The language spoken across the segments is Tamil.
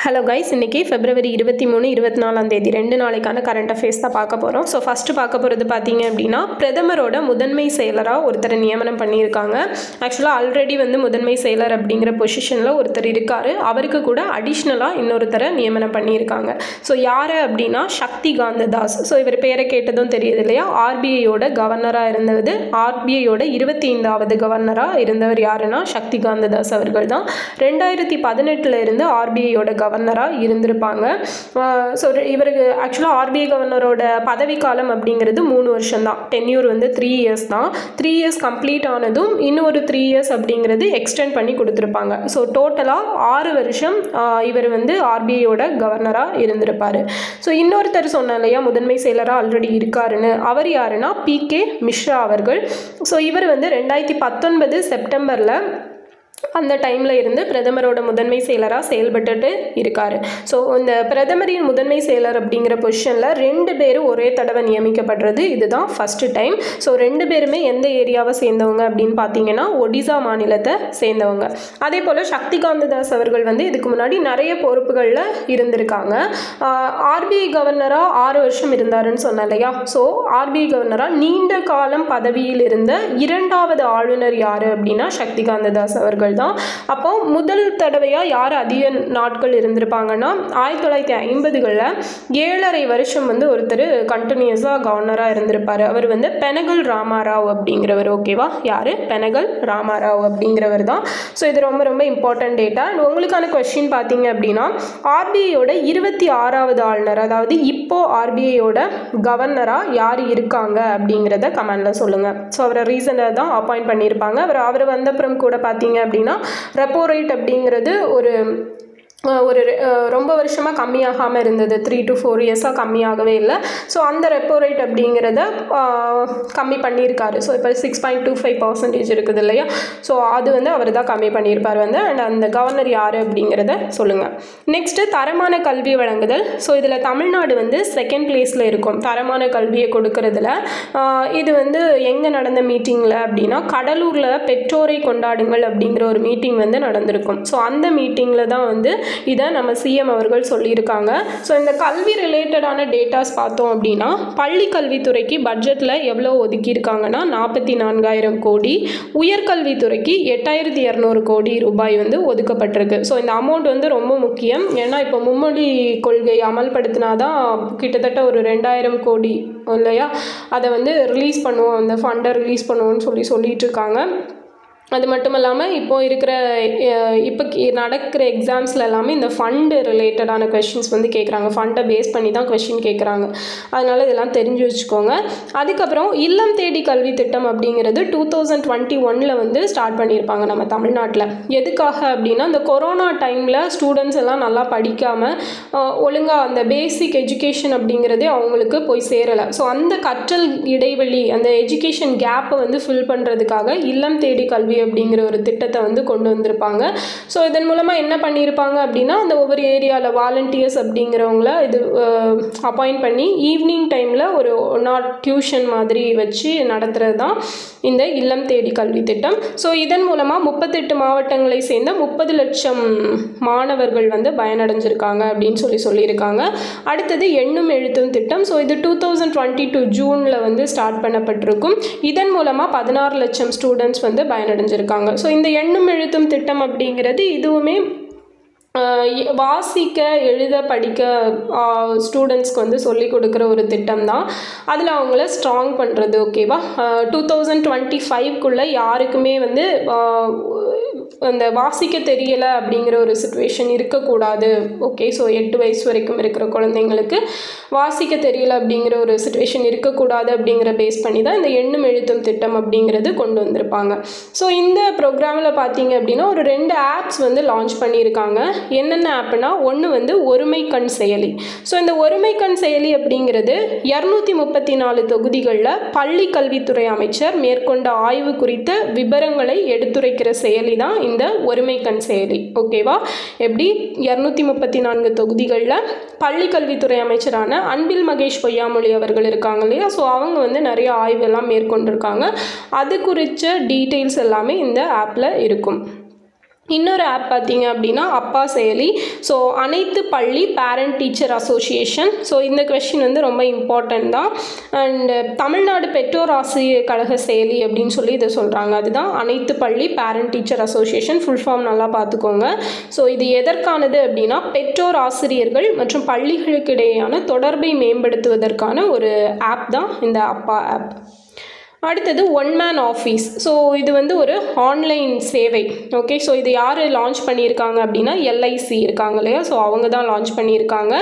ஹலோ கைஸ், இன்றைக்கி February 23, 24 2 நாளைக்கான கரண்ட் அஃபேர்ஸ் தான் பார்க்க போகிறோம். ஸோ ஃபஸ்ட்டு பார்க்க போகிறது பார்த்தீங்க அப்படின்னா, பிரதமரோட முதன்மை செயலராக ஒருத்தர் நியமனம் பண்ணியிருக்காங்க. ஆக்சுவலாக ஆல்ரெடி முதன்மை செயலர் அப்படிங்கிற பொசிஷனில் ஒருத்தர் இருக்கார். அவருக்கு கூட அடிஷ்னலாக இன்னொருத்தரை நியமனம் பண்ணியிருக்காங்க. ஸோ யார் அப்படின்னா சக்தி காந்த தாஸ். ஸோ இவர் பேரை கேட்டதும் தெரியுது இல்லையா, ஆர்பிஐயோட கவர்னராக இருந்தது. ஆர்பிஐயோட 25வது கவர்னராக இருந்தவர் யாருன்னா சக்தி காந்த தாஸ் அவர்கள் தான். 2018 இருந்து ஆர்பிஐயோட கவர்னராக இருந்திருப்பாங்க. ஸோ இவருக்கு ஆக்சுவலாக ஆர்பிஐ கவர்னரோட பதவிக்காலம் அப்படிங்கிறது 3 வருஷம் தான். டென்யூர் 3 இயர்ஸ் தான். 3 இயர்ஸ் கம்ப்ளீட் ஆனதும் இன்னும் ஒரு 3 இயர்ஸ் அப்படிங்கிறது எக்ஸ்டெண்ட் பண்ணி கொடுத்துருப்பாங்க. ஸோ டோட்டலாக 6 வருஷம் இவர் ஆர்பிஐயோட கவர்னராக இருந்திருப்பார். ஸோ இன்னொருத்தர் சொன்ன இல்லையா முதன்மை செயலராக ஆல்ரெடி இருக்காருன்னு, அவர் யாருன்னா PK மிஸ்ரா அவர்கள். ஸோ இவர் 2019 செப்டம்பரில் அந்த டைமில் இருந்து பிரதமரோட முதன்மை செயலராக செயல்பட்டுட்டு இருக்கார். ஸோ இந்த பிரதமரின் முதன்மை செயலர் அப்படிங்கிற பொசிஷனில் 2 பேரும் ஒரே தடவை நியமிக்கப்படுறது இதுதான் ஃபஸ்ட்டு டைம். ஸோ 2 பேருமே எந்த ஏரியாவை சேர்ந்தவங்க அப்படின்னு பார்த்தீங்கன்னா ஒடிசா மாநிலத்தை சேர்ந்தவங்க. அதே போல் சக்தி காந்த தாஸ் அவர்கள் இதுக்கு முன்னாடி நிறைய பொறுப்புகளில் இருந்திருக்காங்க. ஆர்பிஐ கவர்னராக 6 வருஷம் இருந்தாருன்னு சொன்னேன் இல்லையா. ஸோ ஆர்பிஐ கவர்னராக நீண்ட காலம் பதவியில் இருந்த 2வது ஆளுநர் யார் அப்படின்னா சக்தி காந்த தாஸ் அவர்கள் தான். அப்போ முதல் தடவையாக யார் அதிக நாட்கள் இருந்திருப்பாங்கன்னா 1950களில் 7.5 வருஷம் ஒருத்தர் கண்டினியூஸாக கவர்னராக இருந்திருப்பார். அவர் பெனகல் ராமாராவ் அப்படிங்கிறவர். ஓகேவா, யார்? பெனகல் ராமாராவ் அப்படிங்கிறவர் தான். ஸோ இது ரொம்ப ரொம்ப இம்பார்ட்டன்ட் டேட்டா. அண்ட் உங்களுக்கான கொஸ்டின் பார்த்தீங்க அப்படின்னா, ஆர்பிஐயோட 26வது ஆளுநர், அதாவது இப்போ ஆர்பிஐயோட கவர்னராக யார் இருக்காங்க அப்படிங்கிறத கமெண்டில் சொல்லுங்கள். ஸோ அவரை ரீசனாக தான் அப்பாயிண்ட் பண்ணியிருப்பாங்க. அவர் வந்தப்புறம் கூட பார்த்தீங்க அப்படின்னா ரெப்போ ரேட் அப்படிங்கிறது ஒரு ரொம்ப வருஷமாக கம்மியாகாமல் இருந்தது. 3 to 4 இயர்ஸாக கம்மியாகவே இல்லை. ஸோ அந்த ரெப்போ ரேட் அப்படிங்கிறத கம்மி பண்ணியிருக்காரு. ஸோ இப்போ 6.25% இருக்குது இல்லையா. ஸோ அது அவர் தான் கம்மி பண்ணியிருப்பார் அண்ட் அந்த கவர்னர் யார் அப்படிங்கிறத சொல்லுங்கள். நெக்ஸ்ட்டு தரமான கல்வி வழங்குதல். ஸோ இதில் தமிழ்நாடு செகண்ட் பிளேஸில் இருக்கும் தரமான கல்வியை கொடுக்கறதுல. இது எங்கே நடந்த மீட்டிங்கில் அப்படின்னா கடலூரில் பெற்றோரை கொண்டாடுங்கள் அப்படிங்கிற ஒரு மீட்டிங் நடந்திருக்கும். ஸோ அந்த மீட்டிங்கில் தான் இதை நம்ம சிஎம் அவர்கள் சொல்லியிருக்காங்க. ஸோ இந்த கல்வி ரிலேட்டடான டேட்டாஸ் பார்த்தோம் அப்படின்னா, பள்ளி கல்வித்துறைக்கு பட்ஜெட்டில் எவ்வளோ ஒதுக்கியிருக்காங்கன்னா 44,000 கோடி, உயர்கல்வித்துறைக்கு 8,200 கோடி ரூபாய் ஒதுக்கப்பட்டிருக்கு. ஸோ இந்த அமௌண்ட் ரொம்ப முக்கியம். ஏன்னா இப்போ மும்மொழி கொள்கை அமல்படுத்தினாதான் கிட்டத்தட்ட ஒரு 2,000 கோடி இல்லையா, அதை ரிலீஸ் பண்ணுவோம், அந்த ஃபண்டை ரிலீஸ் பண்ணுவோம்னு சொல்லிட்டு இருக்காங்க. அது மட்டும் இல்லாமல் இப்போ நடக்கிற எக்ஸாம்ஸில் எல்லாமே இந்த ஃபண்டு ரிலேட்டடான கொஷின்ஸ் கேட்குறாங்க. ஃபண்டை பேஸ் பண்ணி தான் கொஷின் கேட்குறாங்க. அதனால் இதெல்லாம் தெரிஞ்சு வச்சுக்கோங்க. அதுக்கப்புறம் இல்லம் தேடி கல்வி திட்டம் அப்படிங்கிறது 2021 ஸ்டார்ட் பண்ணியிருப்பாங்க நம்ம தமிழ்நாட்டில். எதுக்காக அப்படின்னா, இந்த கொரோனா டைமில் ஸ்டூடெண்ட்ஸ் எல்லாம் நல்லா படிக்காமல் ஒழுங்காக அந்த பேசிக் எஜுகேஷன் அப்படிங்கிறதே அவங்களுக்கு போய் சேரலை. ஸோ அந்த கற்றல் இடைவெளி, அந்த எஜுகேஷன் கேப்பை ஃபில் பண்ணுறதுக்காக இல்லம் தேடி கல்வி அப்படிங்கிற ஒரு திட்டத்தை கொண்டு வந்திருப்பாங்க. ஸோ இதன் மூலமாக என்ன பண்ணியிருப்பாங்க அப்படின்னா, அந்த ஒவ்வொரு ஏரியாவில் வாலண்டியர்ஸ் அப்படிங்கிறவங்கள இது அப்பாயிண்ட் பண்ணி ஈவினிங் டைமில் ஒரு டியூஷன் மாதிரி வச்சு நடத்துகிறது தான் இந்த இல்லம் தேடி கல்வி திட்டம். ஸோ இதன் மூலமாக 38 மாவட்டங்களை சேர்ந்த 30 லட்சம் மாணவர்கள் பயனடைஞ்சிருக்காங்க அப்படின்னு சொல்லியிருக்காங்க. அடுத்தது எண்ணும் எழுத்தும் திட்டம். ஸோ இது 2022 ஜூனில் ஸ்டார்ட் பண்ணப்பட்டிருக்கும். இதன் மூலமாக 16 லட்சம் ஸ்டூடெண்ட்ஸ் பயனடைஞ்சிருக்காங்க. ஸோ இந்த எண்ணும் எழுத்தும் திட்டம் அப்படிங்கிறது இதுவுமே வாசிக்க எழுத படிக்க ஸ்டூடெண்ட்ஸ்க்கு சொல்லிக் கொடுக்குற ஒரு திட்டம் தான். அதில் அவங்கள ஸ்ட்ராங் பண்ணுறது. ஓகேவா, 2025க்குள்ளே யாருக்குமே அந்த வாசிக்க தெரியலை அப்படிங்கிற ஒரு சிச்சுவேஷன் இருக்கக்கூடாது. ஓகே, ஸோ 8 வயசு வரைக்கும் இருக்கிற குழந்தைங்களுக்கு வாசிக்க தெரியலை அப்படிங்கிற ஒரு சிச்சுவேஷன் இருக்கக்கூடாது அப்படிங்கிற பேஸ் பண்ணி தான் இந்த எண்ணும் எழுத்தும் திட்டம் அப்படிங்கிறது கொண்டு வந்திருப்பாங்க. ஸோ இந்த ப்ரோக்ராமில் பார்த்தீங்க அப்படின்னா ஒரு 2 ஆப்ஸ் லான்ச் பண்ணியிருக்காங்க. என்னென்ன ஆப்னா, ஒன்று ஒருமை கண் செயலி. ஸோ இந்த ஒருமை கண் செயலி அப்படிங்கிறது 234 தொகுதிகளில் பள்ளி கல்வித்துறை அமைச்சர் மேற்கொண்ட ஆய்வு குறித்த விவரங்களை எடுத்துரைக்கிற செயலி தான் இந்த ஒருமை கண் செயலி. ஓகேவா, எப்படி 234 தொகுதிகளில் பள்ளி கல்வித்துறை அமைச்சரான அன்பில் மகேஷ் பொய்யாமொழி அவர்கள் இருக்காங்க இல்லையா. ஸோ அவங்க நிறைய ஆய்வெல்லாம் மேற்கொண்டிருக்காங்க. அது குறித்த டீட்டெயில்ஸ் எல்லாமே இந்த ஆப்பில் இருக்கும். இன்னொரு ஆப் பார்த்தீங்க அப்படின்னா அப்பா செயலி. ஸோ அனைத்து பள்ளி பேரண்ட் டீச்சர் அசோசியேஷன். ஸோ இந்த கொஸ்டின் வந்து ரொம்ப இம்பார்ட்டன்ட் தான். அண்டு தமிழ்நாடு பெற்றோர் ஆசிரியர் கழக செயலி அப்படின்னு சொல்லி இதை சொல்கிறாங்க. அதுதான் அனைத்து பள்ளி parent teacher association. Full form நல்லா பார்த்துக்கோங்க. ஸோ இது எதற்கானது அப்படின்னா பெற்றோர் ஆசிரியர்கள் மற்றும் பள்ளிகளுக்கு இடையேயான தொடர்பை மேம்படுத்துவதற்கான ஒரு ஆப் தான் இந்த அப்பா ஆப். அடுத்தது ஒன் மேன் ஆஃபீஸ். ஸோ இது வந்து ஒரு ஆன்லைன் சேவை. ஓகே, ஸோ இது யார் லான்ச் பண்ணியிருக்காங்க அப்படின்னா எல்ஐசி இருக்காங்க இல்லையா, ஸோ அவங்க தான் லான்ச் பண்ணியிருக்காங்க.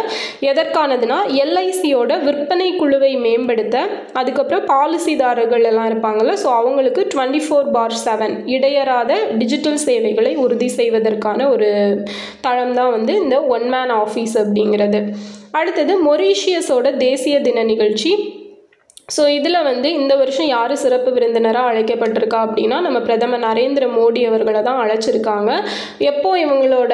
எதற்கானதுன்னா எல்ஐசியோட விற்பனை குழுவை மேம்படுத்த, அதுக்கப்புறம் பாலிசிதாரர்கள் எல்லாம் இருப்பாங்கள்ல, ஸோ அவங்களுக்கு 24/7 இடையறாத டிஜிட்டல் சேவைகளை உறுதி செய்வதற்கான ஒரு தளம் தான் வந்து இந்த ஒன் மேன் ஆஃபீஸ் அப்படிங்கிறது. அடுத்தது மொரீஷியஸோட தேசிய தின நிகழ்ச்சி. ஸோ இதில் வந்து இந்த வருஷம் யார் சிறப்பு விருந்தினராக அழைக்கப்பட்டிருக்கா அப்படின்னா நம்ம பிரதமர் நரேந்திர மோடி அவர்களை தான் அழைச்சிருக்காங்க. எப்போ இவங்களோட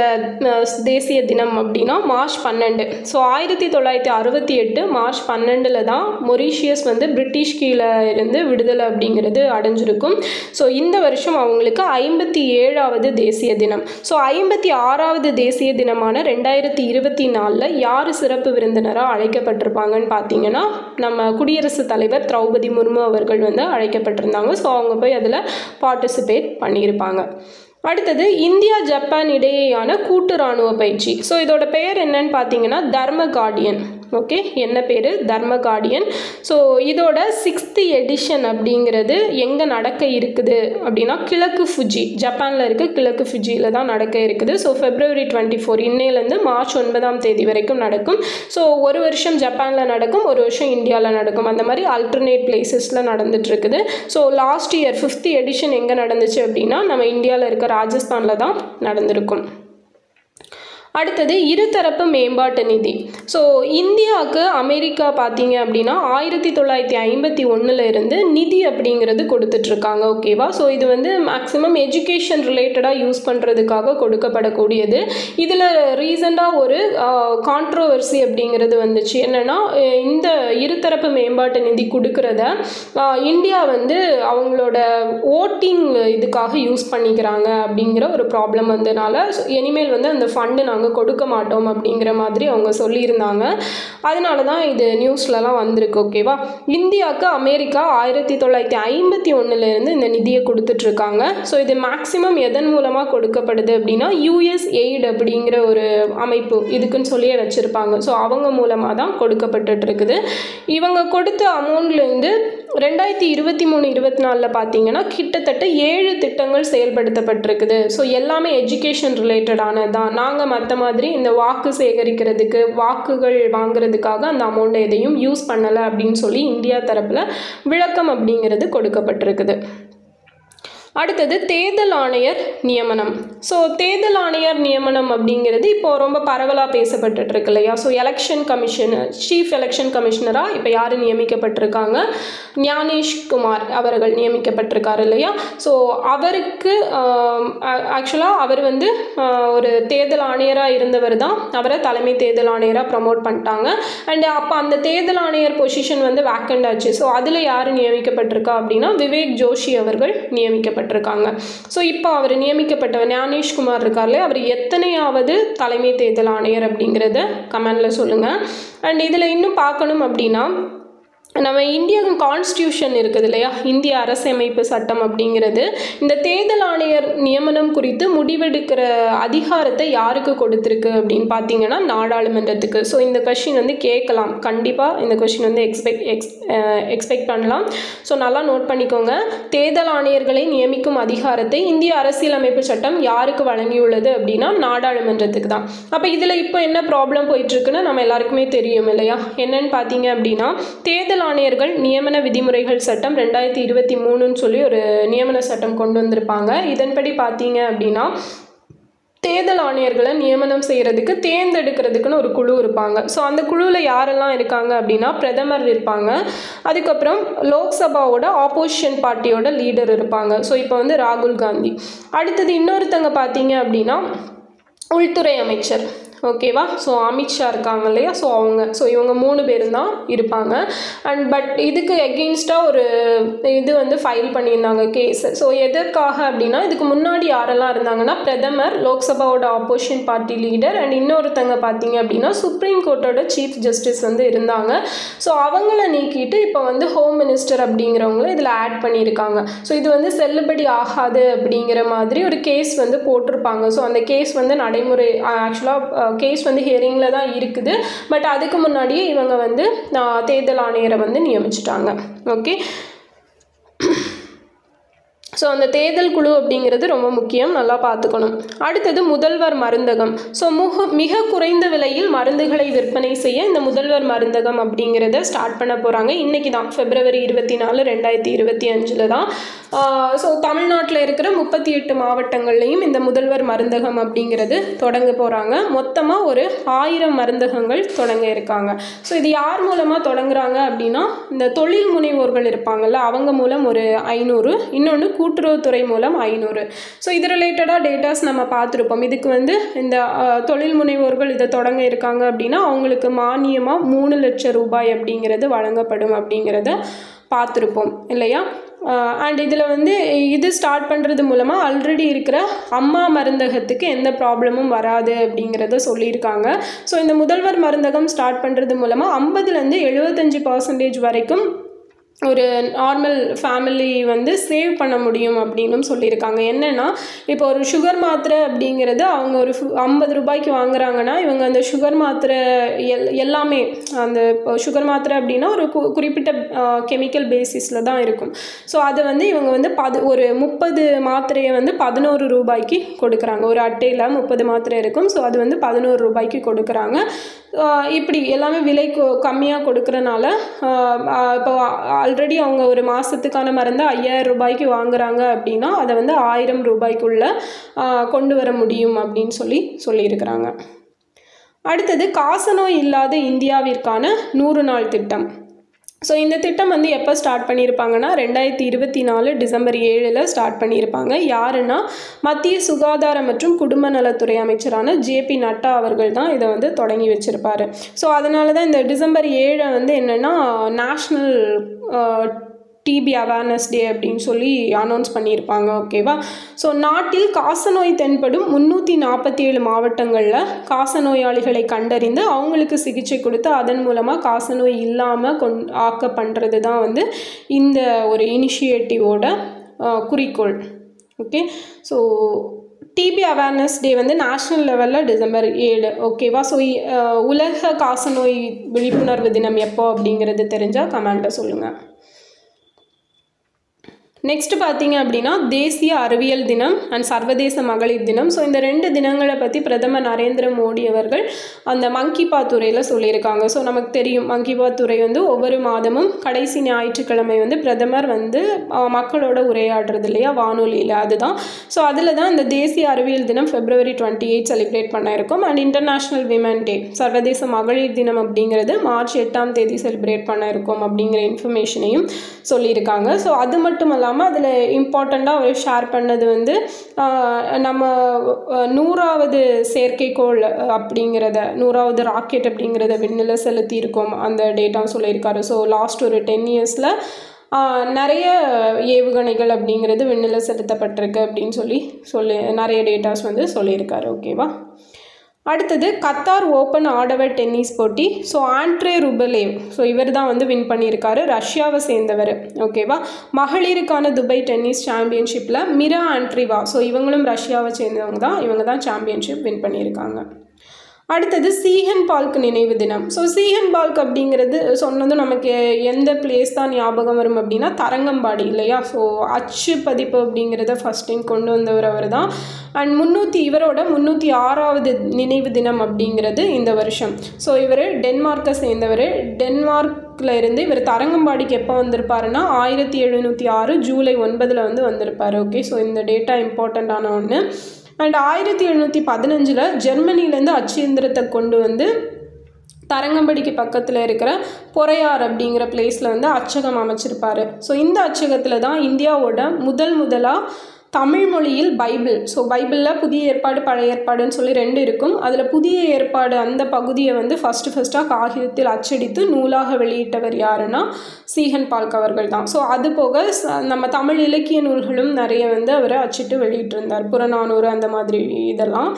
தேசிய தினம் அப்படின்னா மார்ச் 12. ஸோ 1968 மார்ச் 12 தான் மொரீஷியஸ் வந்து பிரிட்டிஷ் கீழே இருந்து விடுதலை அப்படிங்கிறது அடைஞ்சிருக்கும். ஸோ இந்த வருஷம் அவங்களுக்கு 57வது தேசிய தினம். ஸோ 56வது தேசிய தினமான 2024 யார் சிறப்பு விருந்தினராக அழைக்கப்பட்டிருப்பாங்கன்னு பார்த்தீங்கன்னா நம்ம குடியரசுத் தலைவர் திரௌபதி முர்மு அவர்கள் வந்து அழைக்கப்பட்டிருந்தாங்க. ஸோ அவங்க போய் அதில் பார்ட்டிசிபேட் பண்ணியிருப்பாங்க. அடுத்தது இந்தியா ஜப்பான் இடையேயான கூட்டு இராணுவ பயிற்சி. ஸோ இதோட பெயர் என்னன்னு பார்த்தீங்கன்னா தர்ம கார்டியன். ஓகே, என்ன பேர்? தர்ம கார்டியன். ஸோ இதோட 6th எடிஷன் அப்படிங்கிறது எங்கே நடக்க இருக்குது அப்படின்னா கிழக்கு ஃபுஜி, ஜப்பானில் இருக்க கிழக்கு ஃபுஜியில் தான் நடக்க இருக்குது. ஸோ February 24 இன்னையிலேருந்து March 9 வரைக்கும் நடக்கும். ஸோ ஒரு வருஷம் ஜப்பானில் நடக்கும், ஒரு வருஷம் இந்தியாவில் நடக்கும். அந்த மாதிரி அல்டர்னேட் பிளேசஸில் நடந்துட்டு இருக்குது. So last year 5th edition எங்கே நடந்துச்சு அப்படின்னா நம்ம இந்தியாவில் இருக்க ராஜஸ்தானில் தான் நடந்திருக்கும். அடுத்தது இருதரப்பு மேம்பாட்டு நிதி. ஸோ இந்தியாவுக்கு அமெரிக்கா பார்த்தீங்க அப்படின்னா 1951 இருந்து நிதி அப்படிங்கிறது கொடுத்துட்ருக்காங்க. ஓகேவா, ஸோ இது வந்து மேக்ஸிமம் எஜுகேஷன் ரிலேட்டடாக யூஸ் பண்ணுறதுக்காக கொடுக்கப்படக்கூடியது. இதில் ரீசெண்டாக ஒரு கான்ட்ரோவர்சி அப்படிங்கிறது வந்துச்சு. என்னென்னா இந்த இருதரப்பு மேம்பாட்டு நிதி கொடுக்குறத இந்தியா வந்து அவங்களோட ஓட்டிங் இதுக்காக யூஸ் பண்ணிக்கிறாங்க அப்படிங்கிற ஒரு ப்ராப்ளம் வந்ததுனால இனிமேல் வந்து அந்த ஃபண்டு நாங்கள் கொடுக்க மாட்டோம் அப்படிங்கிற மாதிரி அவங்க சொல்லியிருந்தாங்க. அதனால தான் இது நியூஸ்லலாம் வந்திருக்கு. ஓகேவா, இந்தியாவுக்கு அமெரிக்கா 1951 இருந்து இந்த நிதியை கொடுத்துட்ருக்காங்க. ஸோ இது மேக்ஸிமம் எதன் மூலமாக கொடுக்கப்படுது அப்படின்னா USAID அப்படிங்கிற ஒரு அமைப்பு இதுக்குன்னு சொல்லியே வச்சுருப்பாங்க. ஸோ அவங்க மூலமாக தான் கொடுக்கப்பட்டுருக்குது. இவங்க கொடுத்த அமௌண்ட்லேருந்து 2023-24 பார்த்தீங்கன்னா கிட்டத்தட்ட 7 திட்டங்கள் செயல்படுத்தப்பட்டிருக்குது. ஸோ எல்லாமே எஜுகேஷன் ரிலேட்டடானது தான். நாங்கள் மற்ற மாதிரி இந்த வாக்கு சேகரிக்கிறதுக்கு வாக்குகள் வாங்குறதுக்காக அந்த அமௌண்ட்டை எதையும் யூஸ் பண்ணலை அப்படின்னு சொல்லி இந்தியா தரப்பில் விளக்கம் அப்படிங்கிறது கொடுக்கப்பட்டிருக்குது. அடுத்தது தேர்தல் ஆணையர் நியமனம். ஸோ தேர்தல் ஆணையர் நியமனம் அப்படிங்கிறது இப்போ ரொம்ப பரவலாக பேசப்பட்டு இருக்கு இல்லையா. So election commissioner, chief election கமிஷனராக இப்போ யார் நியமிக்கப்பட்டிருக்காங்க? ஞானேஷ் குமார் அவர்கள் நியமிக்கப்பட்டிருக்காரு இல்லையா. ஸோ அவருக்கு ஆக்சுவலாக அவர் வந்து ஒரு தேர்தல் ஆணையராக இருந்தவர் தான். அவரை தலைமை தேர்தல் ஆணையராக ப்ரமோட் பண்ணிட்டாங்க. அண்ட் அப்போ அந்த தேர்தல் ஆணையர் பொசிஷன் வந்து வேக்கண்ட் ஆச்சு. ஸோ அதில் யார் நியமிக்கப்பட்டிருக்கா அப்படின்னா விவேக் ஜோஷி அவர்கள் நியமிக்கப்பட்டிருக்காங்க. ஸோ இப்போ அவர் நியமிக்கப்பட்டவர் ஞானேஷ்குமார் இருக்கார்ல, அவர் எத்தனையாவது தலைமை தேர்தல் ஆணையர் அப்படிங்கிறத கமெண்டில் சொல்லுங்கள். அண்ட் இதில் இன்னும் பார்க்கணும் அப்படின்னா நம்ம இந்தியன் கான்ஸ்டியூஷன் இருக்குது இல்லையா, இந்திய அரசமைப்பு சட்டம் அப்படிங்கிறது இந்த தேர்தல் ஆணையர் நியமனம் குறித்து முடிவெடுக்கிற அதிகாரத்தை யாருக்கு கொடுத்துருக்கு அப்படின்னு பார்த்தீங்கன்னா நாடாளுமன்றத்துக்கு. ஸோ இந்த கொஸ்டின் வந்து கேட்கலாம், கண்டிப்பாக இந்த கொஸ்டின் வந்து எக்ஸ்பெக்ட் பண்ணலாம். ஸோ நல்லா நோட் பண்ணிக்கோங்க. தேர்தல் ஆணையர்களை நியமிக்கும் அதிகாரத்தை இந்திய அரசியலமைப்பு சட்டம் யாருக்கு வழங்கியுள்ளது அப்படின்னா நாடாளுமன்றத்துக்கு தான். அப்போ இதில் இப்போ என்ன ப்ராப்ளம் போயிட்டுருக்குன்னு நம்ம எல்லாருக்குமே தெரியும் இல்லையா. என்னன்னு பார்த்தீங்க அப்படின்னா தேர்தல் ஆணையர்கள் நியமன விதிமுறைகள் சட்டம் 2023 சொல்லி ஒரு நியமன சட்டம் கொண்டு வந்திருப்பாங்க. இதன்படி பார்த்தீங்க அப்படின்னா தேர்தல் ஆணையர்களை நியமனம் செய்கிறதுக்கு தேர்ந்தெடுக்கிறதுக்குன்னு ஒரு குழு இருப்பாங்க. ஸோ அந்த குழுவில் யாரெல்லாம் இருக்காங்க அப்படின்னா பிரதமர் இருப்பாங்க, அதுக்கப்புறம் லோக்சபாவோட ஆப்போசிஷன் பார்ட்டியோட லீடர் இருப்பாங்க. ஸோ இப்போ வந்து ராகுல் காந்தி. அடுத்தது இன்னொருத்தங்க பார்த்தீங்க அப்படின்னா உள்துறை அமைச்சர். ஓகேவா. ஸோ அமித்ஷா இருக்காங்க இல்லையா, ஸோ அவங்க, ஸோ இவங்க 3 பேரும் தான் இருப்பாங்க. அண்ட் பட் இதுக்கு எகெயின்ஸ்டாக ஒரு இது வந்து ஃபைல் பண்ணியிருந்தாங்க கேஸ். ஸோ எதற்காக அப்படின்னா, இதுக்கு முன்னாடி யாரெல்லாம் இருந்தாங்கன்னா, பிரதமர், லோக்சபாவோட ஆப்போசிஷன் பார்ட்டி லீடர், அண்ட் இன்னொருத்தங்க பார்த்தீங்க அப்படின்னா சுப்ரீம் கோர்ட்டோட சீஃப் ஜஸ்டிஸ் வந்து இருந்தாங்க. ஸோ அவங்கள நீக்கிட்டு இப்போ வந்து ஹோம் மினிஸ்டர் அப்படிங்கிறவங்கள இதில் ஆட் பண்ணியிருக்காங்க. ஸோ இது வந்து செல்லுபடி ஆகாது அப்படிங்கிற மாதிரி ஒரு கேஸ் வந்து போட்டிருப்பாங்க. ஸோ அந்த கேஸ் வந்து நடைமுறை ஆக்சுவலாக கேஸ் வந்து ஹியரிங்கில் தான் இருக்குது. பட் அதுக்கு முன்னாடியே இவங்க வந்து தேர்தல் ஆணையரை வந்து நியமிச்சிட்டாங்க. ஓகே. ஸோ அந்த தேர்தல் குழு அப்படிங்கிறது ரொம்ப முக்கியம், நல்லா பார்த்துக்கணும். அடுத்தது முதல்வர் மருந்தகம். ஸோ மிக குறைந்த விலையில் மருந்துகளை விற்பனை செய்ய இந்த முதல்வர் மருந்தகம் அப்படிங்கிறத ஸ்டார்ட் பண்ண போகிறாங்க. இன்றைக்கி தான் February 24, 2025 தான். ஸோ தமிழ்நாட்டில் இருக்கிற 38 மாவட்டங்கள்லையும் இந்த முதல்வர் மருந்தகம் அப்படிங்கிறது தொடங்க போகிறாங்க. மொத்தமாக ஒரு 1000 மருந்தகங்கள் தொடங்க இருக்காங்க. ஸோ இது யார் மூலமாக தொடங்குறாங்க அப்படின்னா, இந்த தொழில் முனைவோர்கள் இருப்பாங்கள்ல, அவங்க மூலம் ஒரு 500, இன்னொன்று கூட்டுறவுத்துறை மூலம் 500. ஸோ இது ரிலேட்டடாக டேட்டாஸ் நம்ம பார்த்துருப்போம். இதுக்கு வந்து இந்த தொழில் முனைவோர்கள் இதை தொடங்க இருக்காங்க அப்படின்னா அவங்களுக்கு மானியமாக 3 லட்சம் ரூபாய் அப்படிங்கிறது வழங்கப்படும் அப்படிங்கிறத பார்த்துருப்போம் இல்லையா. அண்ட் இதில் வந்து இது ஸ்டார்ட் பண்ணுறது மூலமாக ஆல்ரெடி இருக்கிற அம்மா மருந்தகத்துக்கு எந்த ப்ராப்ளமும் வராது அப்படிங்கிறத சொல்லியிருக்காங்க. ஸோ இந்த முதல்வர் மருந்தகம் ஸ்டார்ட் பண்ணுறது மூலமாக 50லேருந்து 75% வரைக்கும் ஒரு நார்மல் ஃபேமிலி வந்து சேவ் பண்ண முடியும் அப்படின்னு சொல்லியிருக்காங்க. என்னென்னா, இப்போ ஒரு சுகர் மாத்திரை அப்படிங்கிறது அவங்க ஒரு 50 ரூபாய்க்கு வாங்குறாங்கன்னா, இவங்க அந்த சுகர் மாத்திரை எல்லாமே, அந்த சுகர் மாத்திரை அப்படின்னா ஒரு குறிப்பிட்ட கெமிக்கல் பேசிஸில் தான் இருக்கும். ஸோ அதை வந்து இவங்க வந்து ஒரு 30 மாத்திரையை வந்து 11 ரூபாய்க்கு கொடுக்குறாங்க. ஒரு அட்டையில் 30 மாத்திரை இருக்கும். ஸோ அது வந்து 11 ரூபாய்க்கு கொடுக்குறாங்க. இப்படி எல்லாமே விலை கம்மியாக கொடுக்குறனால இப்போ ஆல்ரெடி அவங்க ஒரு மாதத்துக்கான மருந்து 5000 ரூபாய்க்கு வாங்குறாங்க அப்படின்னா அதை வந்து 1000 ரூபாய்க்குள்ளே கொண்டு வர முடியும் அப்படின்னு சொல்லியிருக்கிறாங்க. அடுத்தது காசநோய் இல்லாத இந்தியாவிற்கான 100 நாள் திட்டம். ஸோ இந்த திட்டம் வந்து எப்போ ஸ்டார்ட் பண்ணியிருப்பாங்கன்னா 2024 டிசம்பர் 7 ஸ்டார்ட் பண்ணியிருப்பாங்க. யாருன்னா, மத்திய சுகாதார மற்றும் குடும்ப நலத்துறை அமைச்சரான JP நட்டா அவர்கள் தான் இதை வந்து தொடங்கி வச்சுருப்பார். ஸோ அதனால தான் இந்த டிசம்பர் 7 வந்து என்னென்னா நேஷ்னல் டிபி அவேர்னஸ் டே அப்படின்னு சொல்லி அனௌன்ஸ் பண்ணியிருப்பாங்க. ஓகேவா. ஸோ நாட்டில் காசநோய் தென்படும் 347 மாவட்டங்களில் காசநோயாளிகளை கண்டறிந்து அவங்களுக்கு சிகிச்சை கொடுத்து அதன் மூலமாக காசநோய் இல்லாமல் ஆக்க பண்ணுறது தான் வந்து இந்த ஒரு இனிஷியேட்டிவோட குறிக்கோள். Okay. So TB awareness day வந்து நேஷ்னல் லெவலில் டிசம்பர் 7. ஓகேவா. ஸோ உலக காசநோய் விழிப்புணர்வு தினம் எப்போ அப்படிங்கிறது தெரிஞ்சால் கமெண்ட்டை சொல்லுங்கள். நெக்ஸ்ட் பார்த்தீங்க அப்படின்னா தேசிய அறிவியல் தினம் அண்ட் சர்வதேச மகளிர் தினம். ஸோ இந்த 2 தினங்களை பற்றி பிரதமர் நரேந்திர மோடி அவர்கள் அந்த மன் கி பாத் உரையில் சொல்லியிருக்காங்க. ஸோ நமக்கு தெரியும், மன் கி பாத் உரை வந்து ஒவ்வொரு மாதமும் கடைசி ஞாயிற்றுக்கிழமை வந்து பிரதமர் வந்து மக்களோட உரையாடுறது இல்லையா வானொலியில், அதுதான். ஸோ அதில் தான் இந்த தேசிய அறிவியல் தினம் February 28 செலிப்ரேட் பண்ண இருக்கும். அண்ட் இன்டர்நேஷ்னல் விமன் டே, சர்வதேச மகளிர் தினம் அப்படிங்கிறது March 8 செலிப்ரேட் பண்ண இருக்கும் அப்படிங்கிற இன்ஃபர்மேஷனையும் சொல்லியிருக்காங்க. ஸோ அது மட்டும் இல்லாமல் அதில் இம்பார்ட்டண்ட்டாக அவர் ஷேர் பண்ணது வந்து நம்ம 100வது செயற்கைக்கோள் அப்படிங்கிறத, 100வது ராக்கெட் அப்படிங்கிறத விண்ணில் செலுத்தி இருக்கோம், அந்த டேட்டா சொல்லியிருக்காரு. ஸோ லாஸ்ட் ஒரு 10 இயர்ஸில் நிறைய ஏவுகணைகள் அப்படிங்கிறது விண்ணில் செலுத்தப்பட்டிருக்கு அப்படின்னு சொல்லி நிறைய டேட்டாஸ் வந்து சொல்லியிருக்காரு. ஓகேவா. அடுத்தது கத்தார் ஓப்பன் ஆடவர் டென்னிஸ் போட்டி. ஸோ ஆண்ட்ரே ரூபலேவ், ஸோ இவர் தான் வந்து வின் பண்ணியிருக்காரு, ரஷ்யாவை சேர்ந்தவர். ஓகேவா. மகளிருக்கான துபாய் டென்னிஸ் சாம்பியன்ஷிப்பில் மிரா ஆண்ட்ரிவா, ஸோ இவங்களும் ரஷ்யாவை சேர்ந்தவங்க தான், இவங்க தான் சாம்பியன்ஷிப் வின் பண்ணியிருக்காங்க. அடுத்தது சீஹன் பால்க் நினைவு தினம். ஸோ சீஹன் பால்க் அப்படிங்கிறது சொன்னதும் நமக்கு எந்த பிளேஸ் தான் ஞாபகம் வரும் அப்படின்னா தரங்கம்பாடி இல்லையா. ஸோ அச்சு பதிப்பு அப்படிங்கிறத ஃபஸ்ட் டைம் கொண்டு வந்தவர் அவர் தான். அண்ட் இவரோட 306வது நினைவு தினம் அப்படிங்கிறது இந்த வருஷம். ஸோ இவர் டென்மார்க்கை சேர்ந்தவர். டென்மார்க்கில் இருந்து இவர் தரங்கம்பாடிக்கு எப்போ வந்திருப்பாருன்னா 1706 ஜூலை 9 வந்து வந்திருப்பார். ஓகே. ஸோ இந்த டேட்டா இம்பார்ட்டண்ட்டான ஒன்று. அண்ட் 1715 ஜெர்மனிலேருந்து அச்சு இயந்திரத்தை கொண்டு வந்து தரங்கம்படிக்கு பக்கத்தில் இருக்கிற பொறையார் அப்படிங்கிற பிளேஸில் வந்து அச்சகம் அமைச்சிருப்பார். ஸோ இந்த அச்சகத்தில் தான் இந்தியாவோட முதலாக தமிழ் மொழியில் பைபிள். ஸோ பைபிளில் புதிய ஏற்பாடு பழைய ஏற்பாடுன்னு சொல்லி 2 இருக்கும். அதில் புதிய ஏற்பாடு அந்த பகுதியை வந்து ஃபஸ்ட்டாக காகிதத்தில் அச்சடித்து நூலாக வெளியிட்டவர் யாருன்னா சீகன் பால்க் அவர்கள் தான். ஸோ அது போக நம்ம தமிழ் இலக்கிய நூல்களும் நிறைய வந்து அவர் அச்சிட்டு வெளியிட்டிருந்தார், புறநானூறு அந்த மாதிரி இதெல்லாம்.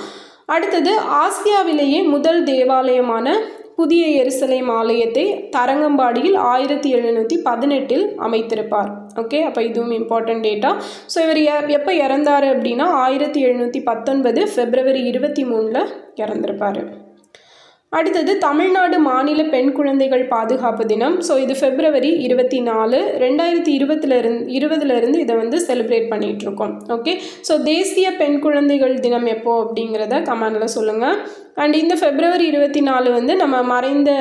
அடுத்தது ஆசியாவிலேயே முதல் தேவாலயமான புதிய எருசலேம் ஆலயத்தை தரங்கம்பாடியில் 1718 அமைத்திருப்பார். ஓகே, அப்போ இதுவும் இம்பார்ட்டன்ட் டேட்டா. ஸோ இவர் எப்போ இறந்தார் அப்படின்னா 1719 February 23 இறந்திருப்பார். அடுத்தது தமிழ்நாடு மாநில பெண் குழந்தைகள் பாதுகாப்பு தினம். ஸோ இது February 24, 2020 இதை வந்து செலிப்ரேட் பண்ணிகிட்ருக்கோம். ஓகே, ஸோ தேசிய பெண் குழந்தைகள் தினம் எப்போ அப்படிங்கிறத கமெண்டில் சொல்லுங்கள். அண்ட் இந்த February 24 வந்து நம்ம மறைந்த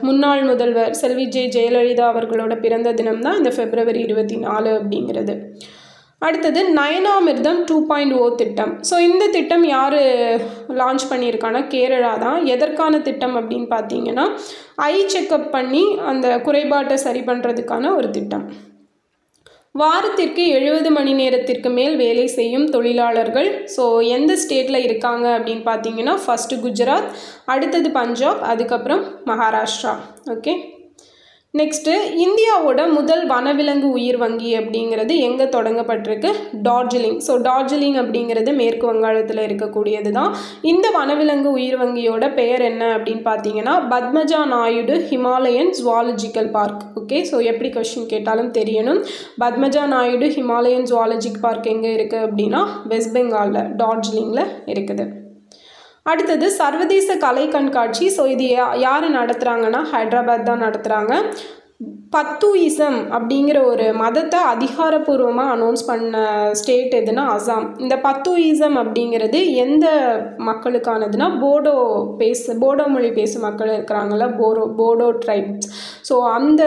முன்னாள் முதல்வர் செல்வி ஜெயலலிதா அவர்களோட பிறந்த தினம் தான் இந்த February 24 அப்படிங்கிறது. அடுத்தது நயனாமிர்தம் 2.0 திட்டம். ஸோ இந்த திட்டம் யார் லான்ச் பண்ணியிருக்காங்கன்னா கேரளா தான். எதற்கான திட்டம் அப்படின்னு பார்த்தீங்கன்னா ஐ செக்கப் பண்ணி அந்த குறைபாட்டை சரி பண்ணுறதுக்கான ஒரு திட்டம். வாரத்திற்கு 70 மணி நேரத்திற்கு மேல் வேலை செய்யும் தொழிலாளர்கள். ஸோ எந்த ஸ்டேட்டில் இருக்காங்க அப்படின்னு பார்த்தீங்கன்னா ஃபஸ்ட்டு குஜராத், அடுத்தது பஞ்சாப், அதுக்கப்புறம் மகாராஷ்டிரா. ஓகே, நெக்ஸ்ட்டு இந்தியாவோட முதல் வனவிலங்கு உயிர் வங்கி அப்படிங்கிறது எங்கே தொடங்கப்பட்டிருக்கு? டார்ஜிலிங். ஸோ டார்ஜிலிங் அப்படிங்கிறது மேற்கு வங்காளத்தில் இருக்கக்கூடியது தான். இந்த வனவிலங்கு உயிர் வங்கியோட பெயர் என்ன அப்படின்னு பார்த்தீங்கன்னா Padmaja Naidu Himalayan zoological park. Okay, so எப்படி கொஸ்டின் கேட்டாலும் தெரியணும். பத்மஜா நாயுடு ஹிமாலயன் ஜுவாலஜிக் பார்க் எங்கே இருக்குது அப்படின்னா வெஸ்ட் பெங்காலில் டார்ஜிலிங்கில் இருக்குது. அடுத்தது சர்வதேச கலை கண்காட்சி. ஸோ இது யார் நடத்துகிறாங்கன்னா ஹைதராபாத் தான் நடத்துகிறாங்க. பத்தூயிசம் அப்படிங்கிற ஒரு மதத்தை அதிகாரப்பூர்வமாக அனௌன்ஸ் பண்ண ஸ்டேட் எதுனா அசாம். இந்த பத்தூயிசம் அப்படிங்கிறது எந்த மக்களுக்கானதுன்னா போடோ மொழி பேசும் மக்கள் இருக்கிறாங்கள, போடோ ட்ரைப்ஸ். ஸோ அந்த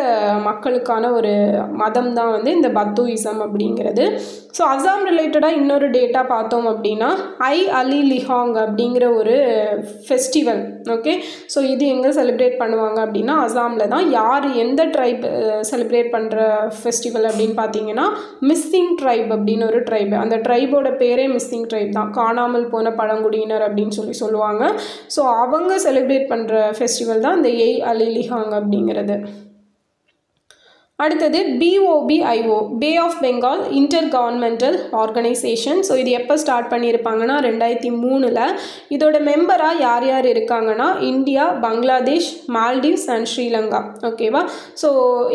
மக்களுக்கான ஒரு மதம் தான் வந்து இந்த பத்தூயிசம் அப்படிங்கிறது. ஸோ அசாம் ரிலேட்டடாக இன்னொரு டேட்டா பார்த்தோம் அப்படின்னா ஐ அலி லிஹாங் அப்படிங்கிற ஒரு ஃபெஸ்டிவல். ஓகே, ஸோ இது எங்கே செலிப்ரேட் பண்ணுவாங்க அப்படின்னா அசாமில் தான். யார் எந்த ட்ரைப் செலிப்ரேட் பண்ணுற ஃபெஸ்டிவல் அப்படின்னு பார்த்தீங்கன்னா மிஸ்ஸிங் ட்ரைப் அப்படின்னு ஒரு ட்ரைப். அந்த ட்ரைபோட பேரே மிஸ்ஸிங் ட்ரைப் தான், காணாமல் போன பழங்குடியினர் அப்படின்னு சொல்லுவாங்க. ஸோ அவங்க செலிப்ரேட் பண்ணுற ஃபெஸ்டிவல் தான் இந்த ஏய் அலி லிஹாங் அப்படிங்கிறது. அடுத்தது BOBIO, bay of Bengal intergovernmental organisation. So இது எப்போ ஸ்டார்ட் பண்ணியிருப்பாங்கன்னா 2003. இதோட மெம்பராக யார் யார் இருக்காங்கன்னா India, Bangladesh, Maldives and Sri Lanka. ஓகேவா, ஸோ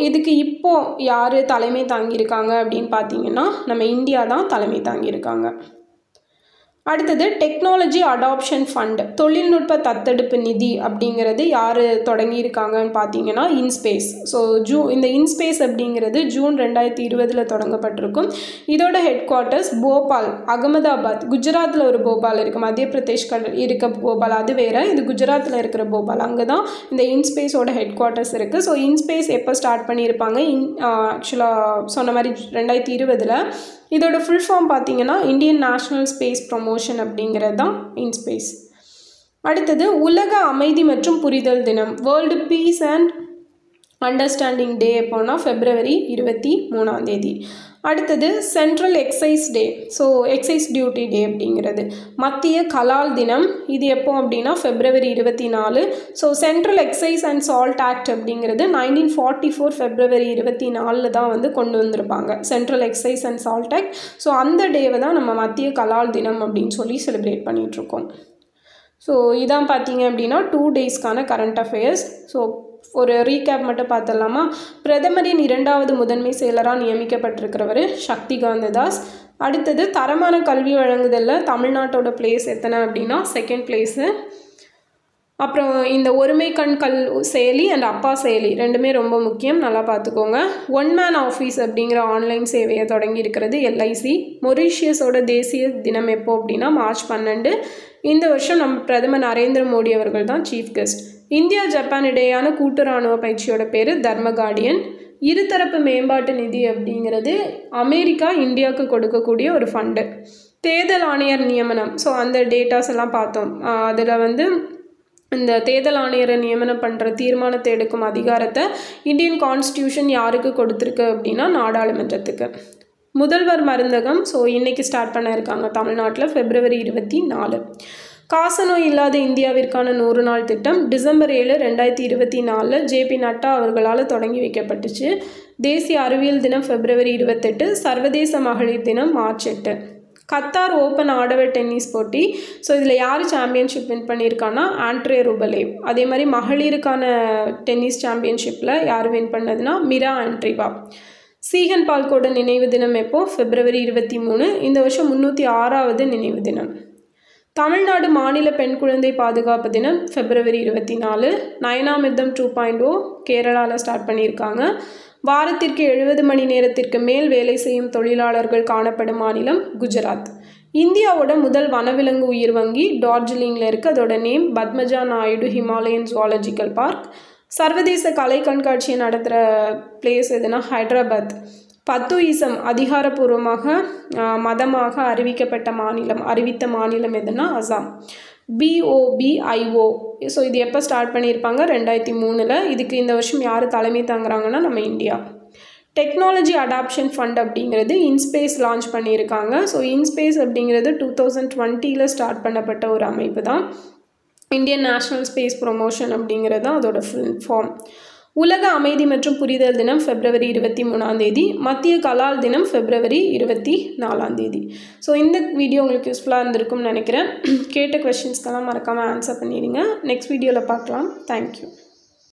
இதுக்கு இப்போது யார் தலைமை தாங்கியிருக்காங்க அப்படின்னு பார்த்தீங்கன்னா நம்ம இந்தியா தான் தலைமை தாங்கியிருக்காங்க. அடுத்தது டெக்னாலஜி அடாப்ஷன் ஃபண்ட், தொழில்நுட்ப தத்தெடுப்பு நிதி அப்படிங்கிறது யார் தொடங்கியிருக்காங்கன்னு பார்த்தீங்கன்னா இன்ஸ்பேஸ். ஸோ இந்த இன்ஸ்பேஸ் அப்படிங்கிறது ஜூன் 2020 தொடங்கப்பட்டிருக்கும். இதோட ஹெட் குவார்ட்டர்ஸ் போபால், அகமதாபாத். குஜராத்தில் ஒரு போபால் இருக்குது, மத்திய பிரதேஷ் இருக்க போபால் அது வேறு, இது குஜராத்தில் இருக்கிற போபால். அங்கே தான் இந்த இன்ஸ்பேஸோட ஹெட் குவார்ட்டர்ஸ் இருக்குது. ஸோ இன்ஸ்பேஸ் எப்போ ஸ்டார்ட் பண்ணியிருப்பாங்க? ஆக்சுவலாக சொன்ன மாதிரி 2020. இதோட ஃபுல் ஃபார்ம் பார்த்தீங்கன்னா இந்தியன் நேஷ்னல் ஸ்பேஸ் ப்ரொமோஷன் அப்படிங்கிறது தான் இன்ஸ்பேஸ். அடுத்தது உலக அமைதி மற்றும் புரிதல் தினம், வேர்ல்டு பீஸ் அண்ட் அண்டர்ஸ்டாண்டிங் டே எப்போனா February 23. அடுத்தது சென்ட்ரல் எக்ஸைஸ் டே. ஸோ எக்ஸைஸ் டியூட்டி டே அப்படிங்கிறது. மத்திய கலால் தினம், இது எப்போ அப்படின்னா February 24. So central exercise and salt act அப்படிங்கிறது 1944 February 24 தான் வந்து கொண்டு வந்திருப்பாங்க, central exercise and salt act. So அந்த டேவை தான் நம்ம மத்திய கலால் தினம் அப்படின்னு சொல்லி செலிப்ரேட் பண்ணிகிட்ருக்கோம். ஸோ இதான் பார்த்தீங்க அப்படின்னா 2 டேஸ்க்கான கரண்ட் அஃபேர்ஸ். ஸோ ஒரு ரீகேப் மட்டும் பார்த்துடலாமா? பிரதமரின் 2வது முதன்மை செயலராக நியமிக்கப்பட்டிருக்கிறவர் சக்தி காந்ததாஸ். அடுத்தது தரமான கல்வி வழங்குதலில் தமிழ்நாட்டோட பிளேஸ் எத்தனை அப்படின்னா 2nd பிளேஸு. அப்புறம் இந்த ஒருமை கண் செயலி அண்ட் அப்பா செயலி ரெண்டுமே ரொம்ப முக்கியம், நல்லா பார்த்துக்கோங்க. ஒன் மேன் ஆஃபீஸ் அப்படிங்கிற ஆன்லைன் சேவையை தொடங்கி இருக்கிறது LIC. மொரீஷியஸோட தேசிய தினம் எப்போ அப்படின்னா March 12. இந்த வருஷம் நம்ம பிரதமர் நரேந்திர மோடி அவர்கள் தான் சீஃப் கெஸ்ட். இந்தியா ஜப்பான் இடையான கூட்டு இராணுவ பயிற்சியோட பேர் தர்ம கார்டியன். இருதரப்பு மேம்பாட்டு நிதி அப்படிங்கிறது அமெரிக்கா இந்தியாவுக்கு கொடுக்கக்கூடிய ஒரு ஃபண்டு. தேர்தல் ஆணையர் நியமனம், ஸோ அந்த டேட்டாஸ் எல்லாம் பார்த்தோம். அதில் வந்து இந்த தேர்தல் ஆணையரை நியமனம் பண்ணுற தீர்மானத்தை எடுக்கும் அதிகாரத்தை இந்தியன் கான்ஸ்டியூஷன் யாருக்கு கொடுத்துருக்கு அப்படின்னா நாடாளுமன்றத்துக்கு. முதல்வர் மருந்தகம் ஸோ இன்றைக்கி ஸ்டார்ட் பண்ண இருக்காங்க தமிழ்நாட்டில் February 24. காசநோய் இல்லாத இந்தியாவிற்கான 100 நாள் திட்டம் December 7, 2024 JP நட்டா அவர்களால் தொடங்கி வைக்கப்பட்டுச்சு. தேசிய அறிவியல் தினம் February 28, சர்வதேச மகளிர் தினம் March 8. கத்தார் ஓப்பன் ஆடவர் டென்னிஸ் போட்டி ஸோ இதில் யார் சாம்பியன்ஷிப் வின் பண்ணியிருக்கான்னா ஆண்ட்ரே ரூபலேவ். அதே மாதிரி மகளிருக்கான டென்னிஸ் சாம்பியன்ஷிப்பில் யார் வின் பண்ணதுன்னா மிரா ஆண்ட்ரிவா. சீகன் பால்கோட நினைவு தினம் எப்போ February 23. இந்த வருஷம் 306வது நினைவு தினம். தமிழ்நாடு மாநில பெண் குழந்தை பாதுகாப்பு தினம் February 24. நயனாமிர்தம் 2.0 கேரளாவில் ஸ்டார்ட் பண்ணியிருக்காங்க. வாரத்திற்கு 70 மணி நேரத்திற்கு மேல் வேலை செய்யும் தொழிலாளர்கள் காணப்படும் மாநிலம் குஜராத். இந்தியாவோட முதல் வனவிலங்கு உயிர் வங்கி டார்ஜிலிங்கில் இருக்குது. அதோட name Padmaja Naidu Himalayan zoological park. சர்வதேச கலை கண்காட்சியை நடத்துகிற பிளேஸ் எதுனா ஹைதராபாத். பத்துயிசம் அதிகாரப்பூர்வமாக மதமாக அறிவித்த மாநிலம் எதுனா அசாம். BOBIO ஸோ இது எப்போ ஸ்டார்ட் பண்ணியிருப்பாங்க 2003. இதுக்கு இந்த வருஷம் யார் தலைமை தாங்குறாங்கன்னா நம்ம இந்தியா. டெக்னாலஜி அடாப்ஷன் ஃபண்ட் அப்படிங்கிறது இன்ஸ்பேஸ் லான்ச் பண்ணியிருக்காங்க. ஸோ இன்ஸ்பேஸ் அப்படிங்கிறது 2020 ஸ்டார்ட் பண்ணப்பட்ட ஒரு அமைப்பு தான். இந்தியன் நேஷ்னல் ஸ்பேஸ் ப்ரொமோஷன் அப்படிங்கிறது தான் அதோட ஃபுல் ஃபார்ம். உலக அமைதி மற்றும் புரிதல் தினம் February 23. மத்திய கலால் தினம் February 24. ஸோ இந்த வீடியோ உங்களுக்கு யூஸ்ஃபுல்லாக இருந்திருக்கும்னு நினைக்கிறேன். கேட்ட கொஷின்ஸ்க்கெல்லாம் மறக்காமல் ஆன்சர் பண்ணிடுங்க. நெக்ஸ்ட் வீடியோவில் பார்க்கலாம். தேங்க்யூ.